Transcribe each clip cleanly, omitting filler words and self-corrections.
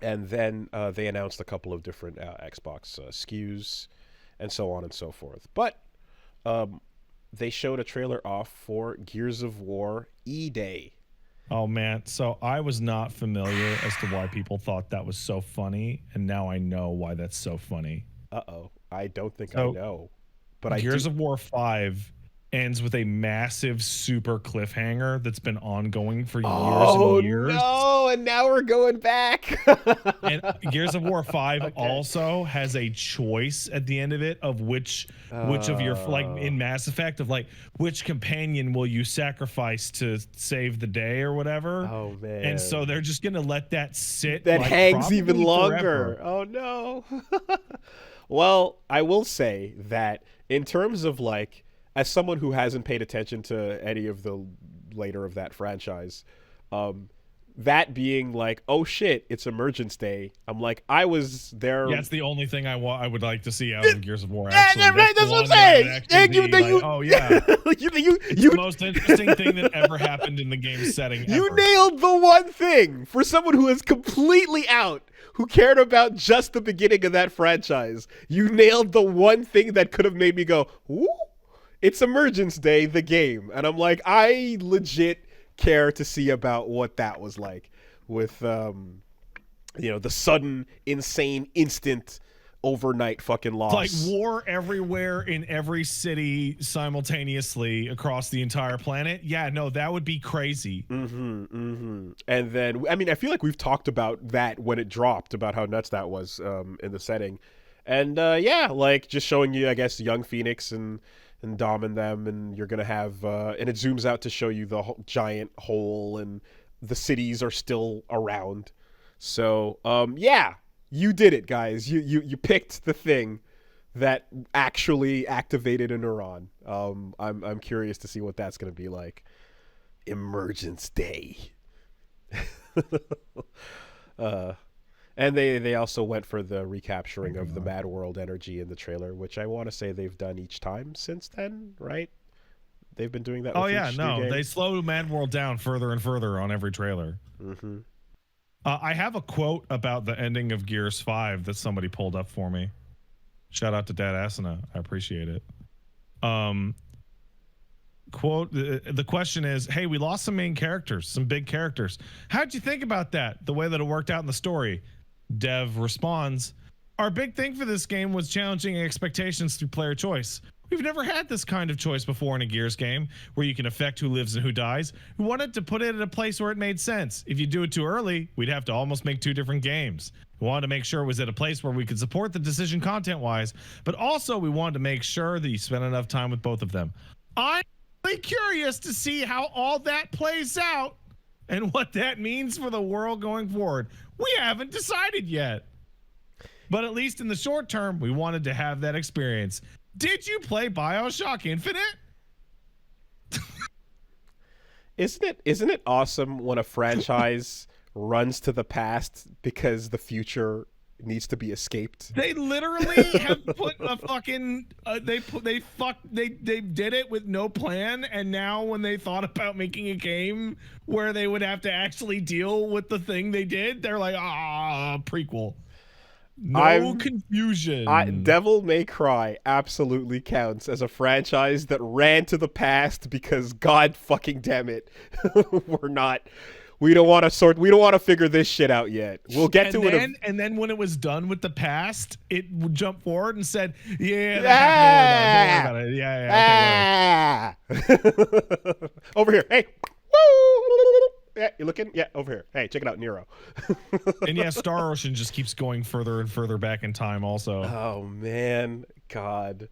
And then they announced a couple of different Xbox SKUs and so on and so forth. But um, they showed a trailer off for Gears of War E-Day. Oh man, so I was not familiar as to why people thought that was so funny, and now I know why that's so funny. Uh-oh. I don't think I So know. But I do. Gears of War 5 ends with a massive super cliffhanger that's been ongoing for years and Oh years. no, and now we're going back. And Gears of War 5 Okay. also has a choice at the end of it of which of your, like Uh, in Mass Effect, of like which companion will you sacrifice to save the day or whatever. oh And so man. they're just going to let that sit That like hangs even probably forever. longer. Oh no. Well, I will say that in terms of like, as someone who hasn't paid attention to any of the later of that franchise, um, that being like, oh shit, it's Emergence Day. I'm like, I was there. Yeah, it's the only thing I would like to see out of Gears of War. Yeah, Actually, that's right. the That's what I'm one that I would saying. actually And be like, oh yeah, it's the you most interesting thing that ever happened in the game setting you ever. nailed the one thing for someone who is completely out, who cared about just the beginning of that franchise. You nailed the one thing that could have made me go, ooh, it's Emergence Day, the game. And I'm like, I legit care to see about what that was like with, the sudden, insane, instant, overnight fucking Like loss. war everywhere in every city simultaneously across the entire planet. Yeah, no, that would be crazy. And then, I mean, I feel like we've talked about that when it dropped, about how nuts that was in the setting. And yeah, like just showing you, I guess, young Phoenix and Dom and them, and you're gonna have, and it zooms out to show you the giant hole, and the cities are still around. So yeah, you did it, guys. You picked the thing that actually activated a neuron. I'm curious to see what that's gonna be like. Emergence Day. uh, and they also went for the recapturing of the Mad World energy in the trailer, which I want to say they've done each time since then, right? They've been doing that Oh with yeah, each new no, they game. slow Mad World down further and further on every trailer. Mm-hmm. I have a quote about the ending of Gears 5 that somebody pulled up for me. Shout out to Dad Asana. I appreciate it. Um, quote, the question is, hey, we lost some main characters, some big characters. How'd you think about that, the way that it worked out in the story? Dev responds, our big thing for this game was challenging expectations through player choice. We've never had this kind of choice before in a Gears game where you can affect who lives and who dies. We wanted to put it in a place where it made sense. If you do it too early, we'd have to almost make two different games. We wanted to make sure it was at a place where we could support the decision content-wise, but also we wanted to make sure that you spent enough time with both of them. I'm really curious to see how all that plays out and what that means for the world going forward. We haven't decided yet. But at least in the short term, we wanted to have that experience. Did you play BioShock Infinite? Isn't it awesome when a franchise runs to the past because the future needs to be escaped? They literally have put a fucking they did it with no plan, and now when they thought about making a game where they would have to actually deal with the thing they did, they're like, prequel. No I'm confusion. Devil May Cry absolutely counts as a franchise that ran to the past because god fucking damn it, we're not. We don't want to figure this shit out yet. We'll get to it. And then when it was done with the past, it would jump forward and said, "Yeah, that happened. Don't worry about it. Yeah, Okay, whatever. Over here. Hey. Woo! Yeah, you looking? Yeah, over here. Hey, check it out, Nero. And yeah, Star Ocean just keeps going further and further back in time. Also, Oh man, God.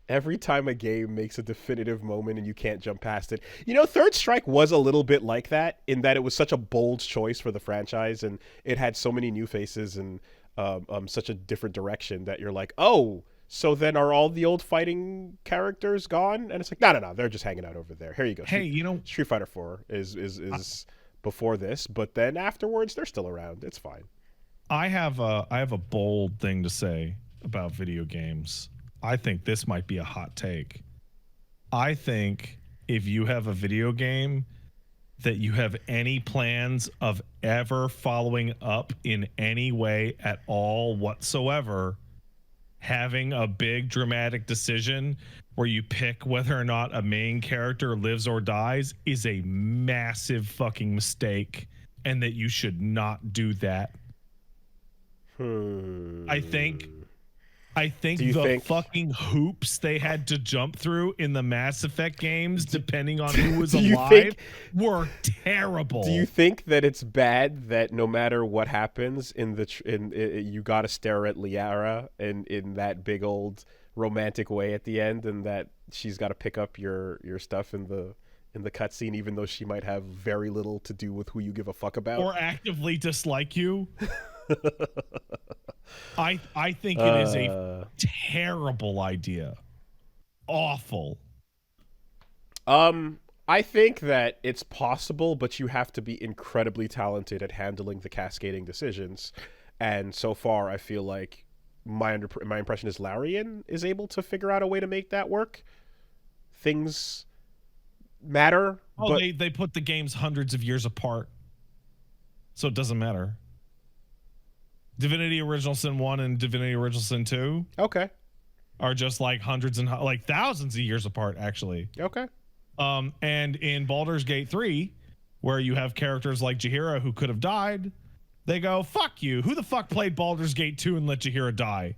Every time a game makes a definitive moment and you can't jump past it. Third Strike was a little bit like that in that it was such a bold choice for the franchise, and it had so many new faces and such a different direction that you're like, oh, so then are all the old fighting characters gone? And it's like, no, they're just hanging out over there. Here you go. hey, Street Fighter 4 is before this, but then afterwards they're still around. It's fine. I have a bold thing to say about video games. I think this might be a hot take. I think if you have a video game that you have any plans of ever following up in any way at all whatsoever, having a big dramatic decision where you pick whether or not a main character lives or dies is a massive fucking mistake, and that you should not do that. I think the fucking hoops they had to jump through in the Mass Effect games, depending on who was alive, were terrible. Do you think that it's bad that no matter what happens you got to stare at Liara in that big old romantic way at the end, and that she's got to pick up your stuff in the cutscene, even though she might have very little to do with who you give a fuck about or actively dislike you? I think it is a terrible idea. Awful. I think that it's possible, but you have to be incredibly talented at handling the cascading decisions. And so far, I feel like my impression is Larian is able to figure out a way to make that work. Things matter. Oh, but they put the games hundreds of years apart, so it doesn't matter. Divinity Original Sin 1 and Divinity Original Sin 2 are just like hundreds and like thousands of years apart, actually. Okay. And in Baldur's Gate 3, where you have characters like Jaheira who could have died, they go, fuck you. Who the fuck played Baldur's Gate 2 and let Jaheira die?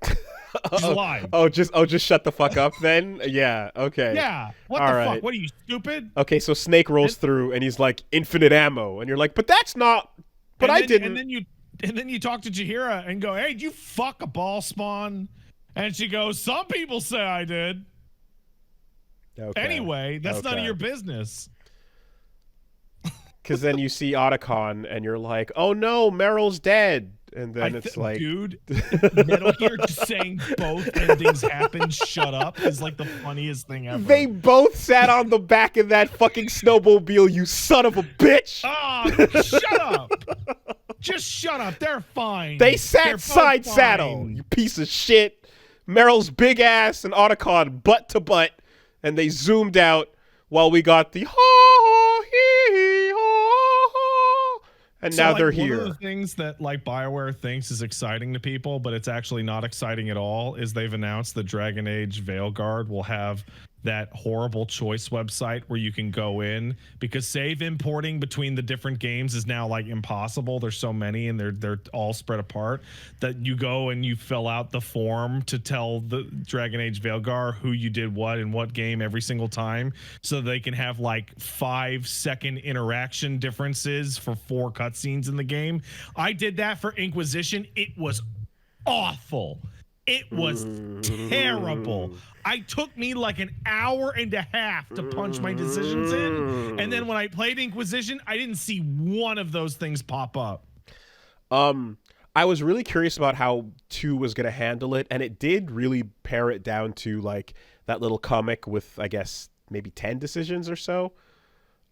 She's alive. Just shut the fuck up then? Yeah, okay. Yeah. What the fuck? What are you, stupid? Okay, so Snake rolls through and he's like, infinite ammo. And you're like, but that's not... But I didn't... And then you talk to Jaheira and go, hey, did you fuck a ball spawn? And she goes, some people say I did. Okay. Anyway, that's none of your business. Because then you see Otacon and you're like, oh no, Meryl's dead. And then it's like... Dude, Metal Gear just saying both endings happen, shut up, is like the funniest thing ever. They both sat on the back of that fucking snowmobile, you son of a bitch! Oh, shut up! Just shut up. They're fine. They sat side saddle, you piece of shit. Meryl's big ass and Otacon butt to butt, and they zoomed out while we got the ha hee ha, and so now they're here. One of the things that like BioWare thinks is exciting to people, but it's actually not exciting at all, is they've announced that Dragon Age Veilguard will have that horrible choice website where you can go in, because save importing between the different games is now like impossible. There's so many and they're all spread apart, that you go and you fill out the form to tell the Dragon Age Veilguard who you did what in what game every single time, so they can have like 5-second interaction differences for 4 cutscenes in the game. I did that for Inquisition. It was awful. It was terrible. It took me like an hour and a half to punch my decisions in. And then when I played Inquisition, I didn't see one of those things pop up. I was really curious about how 2 was going to handle it. And it did really pare it down to like that little comic with, I guess, maybe 10 decisions or so.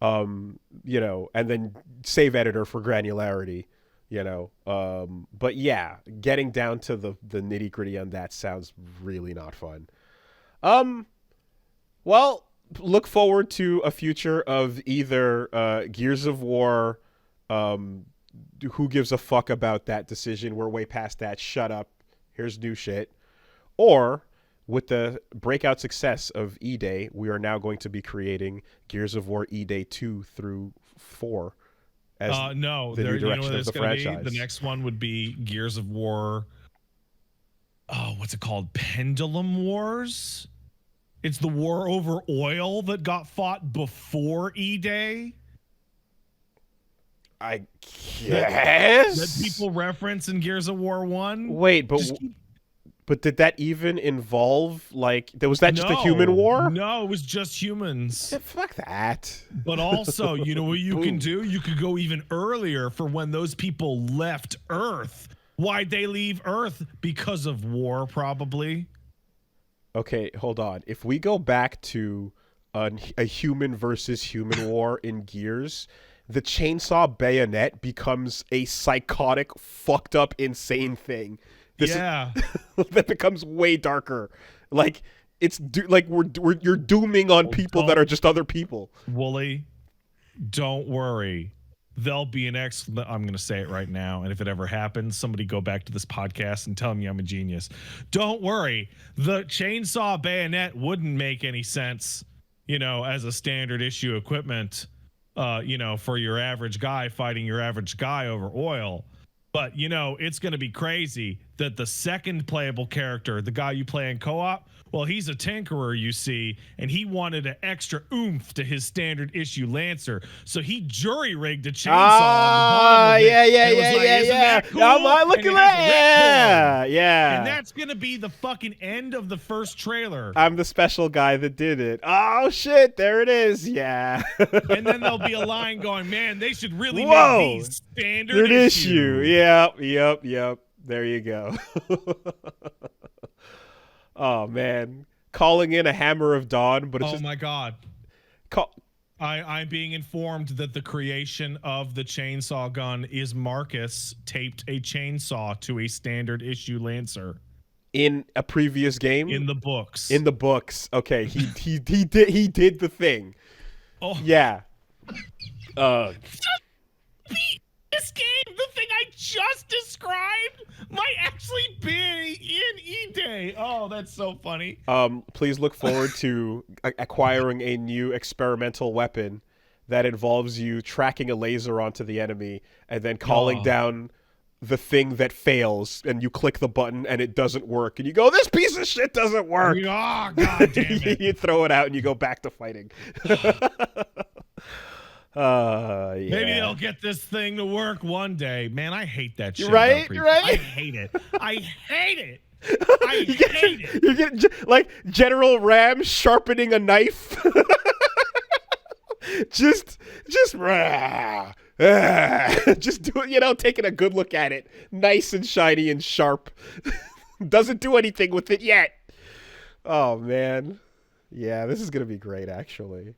You know, and then save editor for granularity. You know, but yeah, getting down to the nitty gritty on that sounds really not fun. Well, look forward to a future of either Gears of War, who gives a fuck about that decision? We're way past that. Shut up. Here's new shit. Or with the breakout success of E-Day, we are now going to be creating Gears of War E-Day 2 through 4. No, the new direction of the franchise. The next one would be Gears of War. Oh, what's it called? Pendulum Wars? It's the war over oil that got fought before E-Day. I guess that people reference in Gears of War 1. Wait, but did that even involve like was that just a human war? No, it was just humans. Yeah, fuck that. But also, you know what you can do? You could go even earlier for when those people left Earth. Why'd they leave Earth? Because of war, probably. Okay, hold on. If we go back to a human versus human war in Gears, the chainsaw bayonet becomes a psychotic, fucked up, insane thing. That becomes way darker. Like you're dooming on people that are just other people. Woolie, don't worry. There'll be an I'm going to say it right now. And if it ever happens, somebody go back to this podcast and tell me I'm a genius. Don't worry. The chainsaw bayonet wouldn't make any sense, as a standard issue equipment, for your average guy fighting your average guy over oil. But, it's going to be crazy that the second playable character, the guy you play in co-op, well, he's a tinkerer, you see, and he wanted an extra oomph to his standard issue Lancer. So he jury-rigged a chainsaw on the bottom of it. Yeah. Cool? Look at that. Yeah. And that's going to be the fucking end of the first trailer. I'm the special guy that did it. Oh, shit. There it is. Yeah. And then there'll be a line going, man, they should really make these standard issue. Yep. There you go. Oh, man. Calling in a Hammer of Dawn, but it's my God. I'm being informed that the creation of the chainsaw gun is Marcus taped a chainsaw to a standard issue Lancer. In a previous game? In the books. In the books. Okay, he did the thing. Oh. Yeah. This game, the thing I just described, might actually be in E-Day. Oh, that's so funny. Please look forward to acquiring a new experimental weapon that involves you tracking a laser onto the enemy and then calling down the thing that fails, and you click the button and it doesn't work, and you go, this piece of shit doesn't work. Oh, God damn it. You throw it out and you go back to fighting. Yeah. Maybe they'll get this thing to work one day. Man, I hate that shit. Right? I hate it. I hate it. You get like General Ram sharpening a knife. just do it, taking a good look at it. Nice and shiny and sharp. Doesn't do anything with it yet. Oh, man. Yeah, this is going to be great, actually.